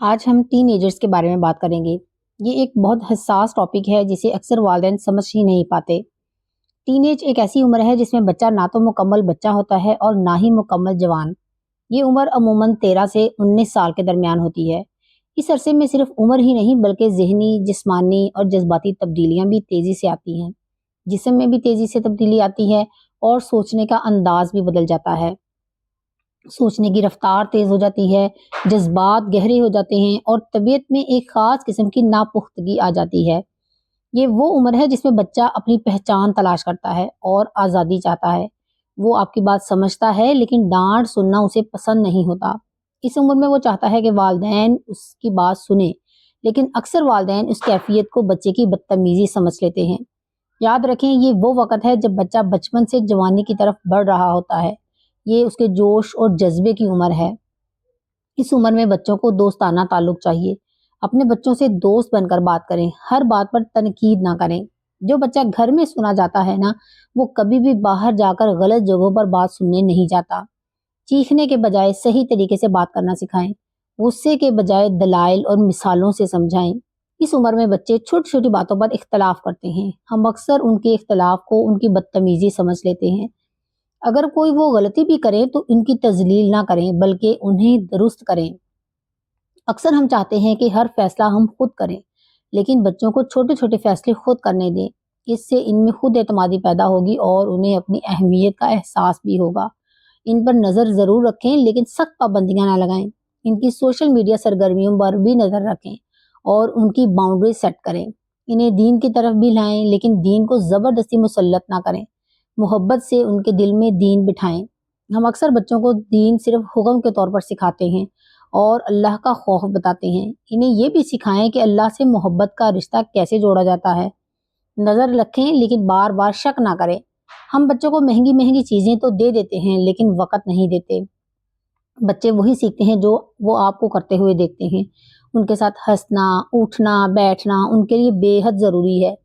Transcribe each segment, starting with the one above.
आज हम tin agers के बारे में बात करेंगे। ये एक बहुत हसास टॉपिक है जिसे अक्सर वालिदैन समझ ही नहीं पाते। टीनेज एक ऐसी उम्र है जिसमें बच्चा ना तो मुकम्मल बच्चा होता है और ना ही मुकम्मल जवान। ये उम्र अमूमन 13 से 19 साल के दरमियान होती है। इस अरसे में सिर्फ उम्र ही नहीं बल्कि जहनी, जिस्मानी और जज्बाती तब्दीलियां भी तेजी से आती हैं। जिस्म में भी तेजी से तब्दीली आती है और सोचने का अंदाज भी बदल जाता है। सोचने की रफ्तार तेज हो जाती है, जज्बात गहरे हो जाते हैं और तबीयत में एक खास किस्म की नापुख्तगी आ जाती है। ये वो उम्र है जिसमें बच्चा अपनी पहचान तलाश करता है और आज़ादी चाहता है। वो आपकी बात समझता है लेकिन डांट सुनना उसे पसंद नहीं होता। इस उम्र में वो चाहता है कि वालिदैन उसकी बात सुने, लेकिन अक्सर वालिदैन उस कैफियत को बच्चे की बदतमीजी समझ लेते हैं। याद रखें, ये वो वक़्त है जब बच्चा बचपन से जवानी की तरफ बढ़ रहा होता है। ये उसके जोश और जज्बे की उम्र है। इस उम्र में बच्चों को दोस्ताना ताल्लुक चाहिए। अपने बच्चों से दोस्त बनकर बात करें, हर बात पर तनकीद ना करें। जो बच्चा घर में सुना जाता है ना, वो कभी भी बाहर जाकर गलत जगहों पर बात सुनने नहीं जाता। चीखने के बजाय सही तरीके से बात करना सिखाएं। गुस्से के बजाय दलाइल और मिसालों से समझाएं। इस उम्र में बच्चे छोटी छोटी बातों पर इख्तलाफ करते हैं। हम अक्सर उनके इख्तलाफ को उनकी बदतमीजी समझ लेते हैं। अगर कोई वो गलती भी करे तो इनकी तजलील ना करें बल्कि उन्हें दुरुस्त करें। अक्सर हम चाहते हैं कि हर फैसला हम खुद करें, लेकिन बच्चों को छोटे छोटे फैसले खुद करने दें। इससे इनमें खुद एतमादी पैदा होगी और उन्हें अपनी अहमियत का एहसास भी होगा। इन पर नज़र ज़रूर रखें लेकिन सख्त पाबंदियां ना लगाएं। इनकी सोशल मीडिया सरगर्मियों पर भी नज़र रखें और उनकी बाउंड्री सेट करें। इन्हें दीन की तरफ भी लाएं लेकिन दीन को ज़बरदस्ती मुसल्लत ना करें। मोहब्बत से उनके दिल में दीन बिठाएं। हम अक्सर बच्चों को दीन सिर्फ हुक्म के तौर पर सिखाते हैं और अल्लाह का खौफ बताते हैं। इन्हें ये भी सिखाएं कि अल्लाह से मोहब्बत का रिश्ता कैसे जोड़ा जाता है। नज़र रखें लेकिन बार बार शक ना करें। हम बच्चों को महंगी महंगी चीज़ें तो दे देते हैं लेकिन वक़्त नहीं देते। बच्चे वही सीखते हैं जो वो आपको करते हुए देखते हैं। उनके साथ हंसना, उठना, बैठना उनके लिए बेहद ज़रूरी है।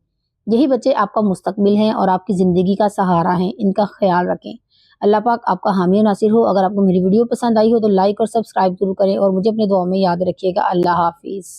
यही बच्चे आपका मुस्तकबिल हैं और आपकी ज़िंदगी का सहारा हैं। इनका ख्याल रखें। अल्लाह पाक आपका हामी और नासिर हो। अगर आपको मेरी वीडियो पसंद आई हो तो लाइक और सब्सक्राइब जरूर करें और मुझे अपने दुआ में याद रखिएगा। अल्लाह हाफिज़।